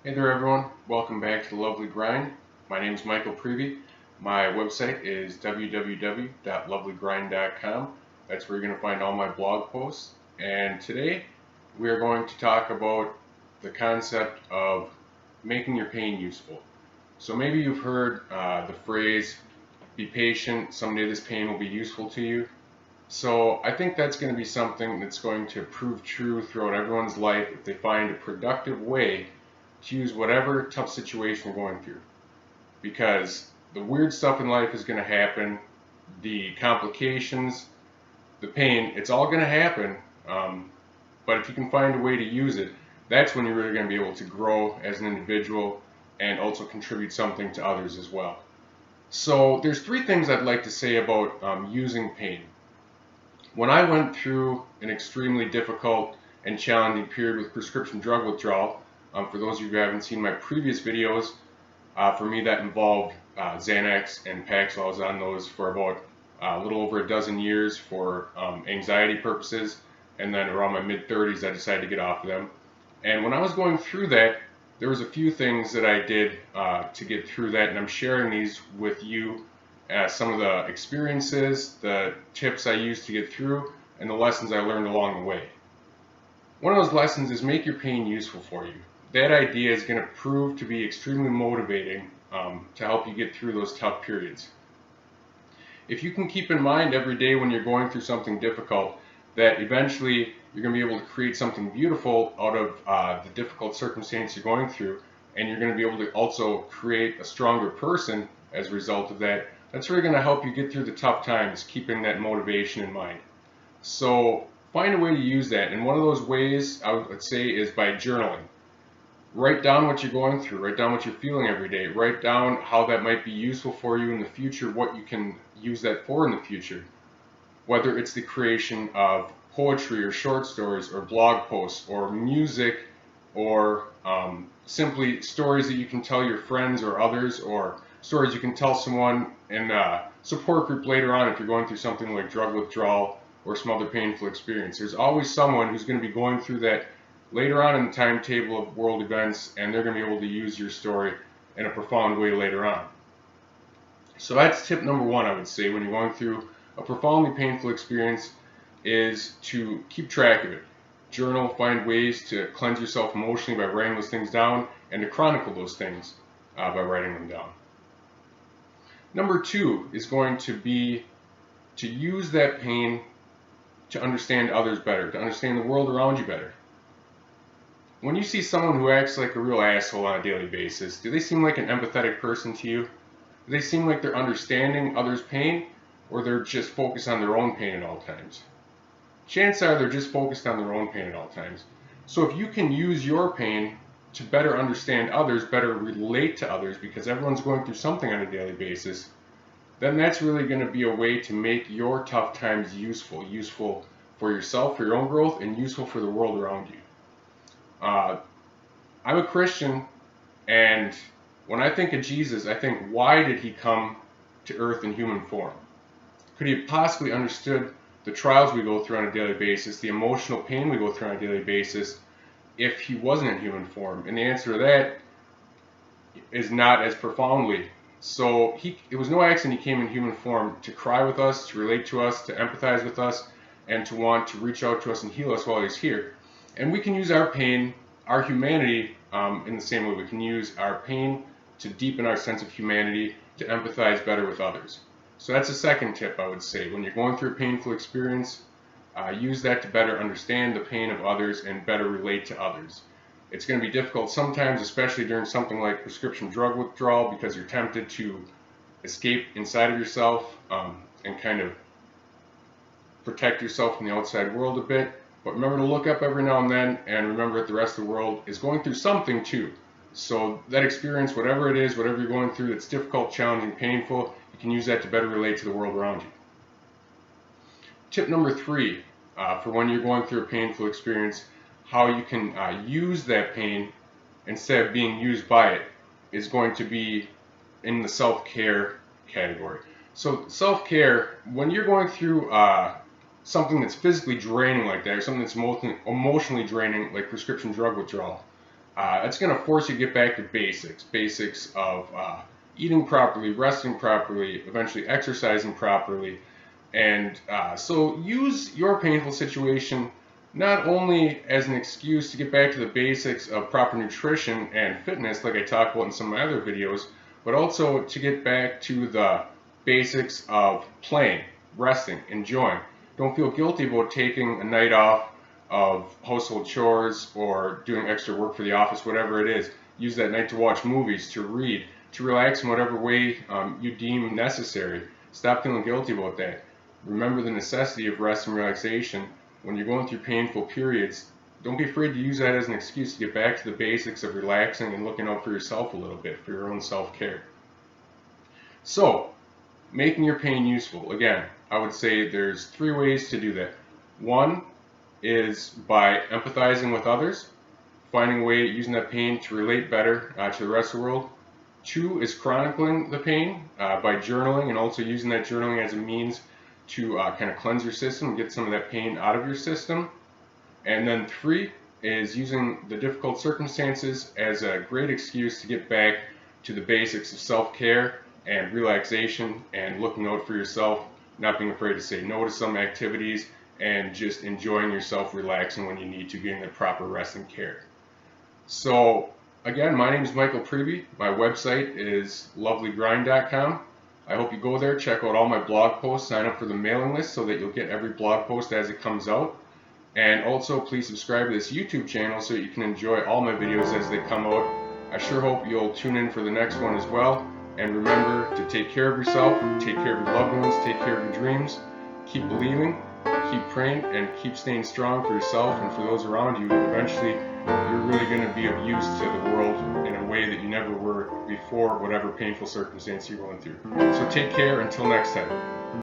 Hey there everyone, welcome back to The Lovely Grind. My name is Michael Prevey. My website is www.lovelygrind.com. That's where you're going to find all my blog posts. And today we are going to talk about the concept of making your pain useful. So maybe you've heard the phrase, be patient, someday this pain will be useful to you. So I think that's going to be something that's going to prove true throughout everyone's life if they find a productive way to use whatever tough situation you're going through. Because the weird stuff in life is going to happen, the complications, the pain, it's all going to happen. But if you can find a way to use it, that's when you're really going to be able to grow as an individual and also contribute something to others as well. So there's three things I'd like to say about using pain. When I went through an extremely difficult and challenging period with prescription drug withdrawal, for those of you who haven't seen my previous videos, for me that involved Xanax and Paxil. I was on those for about a little over a dozen years for anxiety purposes, and then around my mid-30s I decided to get off of them. And when I was going through that, there was a few things that I did to get through that, and I'm sharing these with you as some of the experiences, the tips I used to get through, and the lessons I learned along the way. One of those lessons is make your pain useful for you. That idea is going to prove to be extremely motivating to help you get through those tough periods. If you can keep in mind every day when you're going through something difficult that eventually you're going to be able to create something beautiful out of the difficult circumstance you're going through, and you're going to be able to also create a stronger person as a result of that, that's really going to help you get through the tough times, keeping that motivation in mind. So find a way to use that, and one of those ways I would say is by journaling. Write down what you're going through, write down what you're feeling every day, write down how that might be useful for you in the future, what you can use that for in the future. Whether it's the creation of poetry or short stories or blog posts or music or simply stories that you can tell your friends or others, or stories you can tell someone in a support group later on if you're going through something like drug withdrawal or some other painful experience. There's always someone who's going to be going through that later on in the timetable of world events, and they're going to be able to use your story in a profound way later on. So that's tip number one, I would say, when you're going through a profoundly painful experience, is to keep track of it. Journal, find ways to cleanse yourself emotionally by writing those things down, and to chronicle those things by writing them down. Number two is going to be to use that pain to understand others better, to understand the world around you better. When you see someone who acts like a real asshole on a daily basis, do they seem like an empathetic person to you? Do they seem like they're understanding others' pain, or they're just focused on their own pain at all times? Chances are they're just focused on their own pain at all times. So if you can use your pain to better understand others, better relate to others, because everyone's going through something on a daily basis, then that's really going to be a way to make your tough times useful for yourself, for your own growth, and useful for the world around you. I'm a Christian, and when I think of Jesus, I think, why did he come to earth in human form? Could he have possibly understood the trials we go through on a daily basis, the emotional pain we go through on a daily basis, if he wasn't in human form? And the answer to that is not as profoundly. So it was no accident he came in human form to cry with us, to relate to us, to empathize with us, and to want to reach out to us and heal us while he's here. And we can use our pain, our humanity, in the same way. We can use our pain to deepen our sense of humanity, to empathize better with others. So that's the second tip I would say. When you're going through a painful experience, use that to better understand the pain of others and better relate to others. It's going to be difficult sometimes, especially during something like prescription drug withdrawal, because you're tempted to escape inside of yourself and kind of protect yourself from the outside world a bit. But remember to look up every now and then, and remember that the rest of the world is going through something too. So that experience, whatever it is, whatever you're going through that's difficult, challenging, painful, you can use that to better relate to the world around you. Tip number three, for when you're going through a painful experience, how you can use that pain instead of being used by it, is going to be in the self-care category. So self-care, when you're going through something that's physically draining like that, or something that's emotionally draining like prescription drug withdrawal, It's going to force you to get back to basics of eating properly, resting properly, eventually exercising properly. And so use your painful situation not only as an excuse to get back to the basics of proper nutrition and fitness, like I talked about in some of my other videos, but also to get back to the basics of playing, resting, enjoying. Don't feel guilty about taking a night off of household chores or doing extra work for the office, whatever it is. Use that night to watch movies, to read, to relax in whatever way you deem necessary. Stop feeling guilty about that. Remember the necessity of rest and relaxation. When you're going through painful periods, don't be afraid to use that as an excuse to get back to the basics of relaxing and looking out for yourself a little bit, for your own self-care. So, making your pain useful. Again, I would say there's 3 ways to do that. One is by empathizing with others, finding a way using that pain to relate better to the rest of the world. 2 is chronicling the pain by journaling, and also using that journaling as a means to kind of cleanse your system, get some of that pain out of your system. And then 3 is using the difficult circumstances as a great excuse to get back to the basics of self-care and relaxation and looking out for yourself, not being afraid to say no to some activities, and just enjoying yourself, relaxing when you need to, getting the proper rest and care. So again, my name is Michael Preby. My website is lovelygrind.com. I hope you go there, check out all my blog posts, sign up for the mailing list so that you'll get every blog post as it comes out. And also please subscribe to this YouTube channel so that you can enjoy all my videos as they come out. I sure hope you'll tune in for the next one as well. And remember to take care of yourself, take care of your loved ones, take care of your dreams, keep believing, keep praying, and keep staying strong for yourself and for those around you. Eventually, you're really going to be of use to the world in a way that you never were before, whatever painful circumstance you're going through. So take care until next time.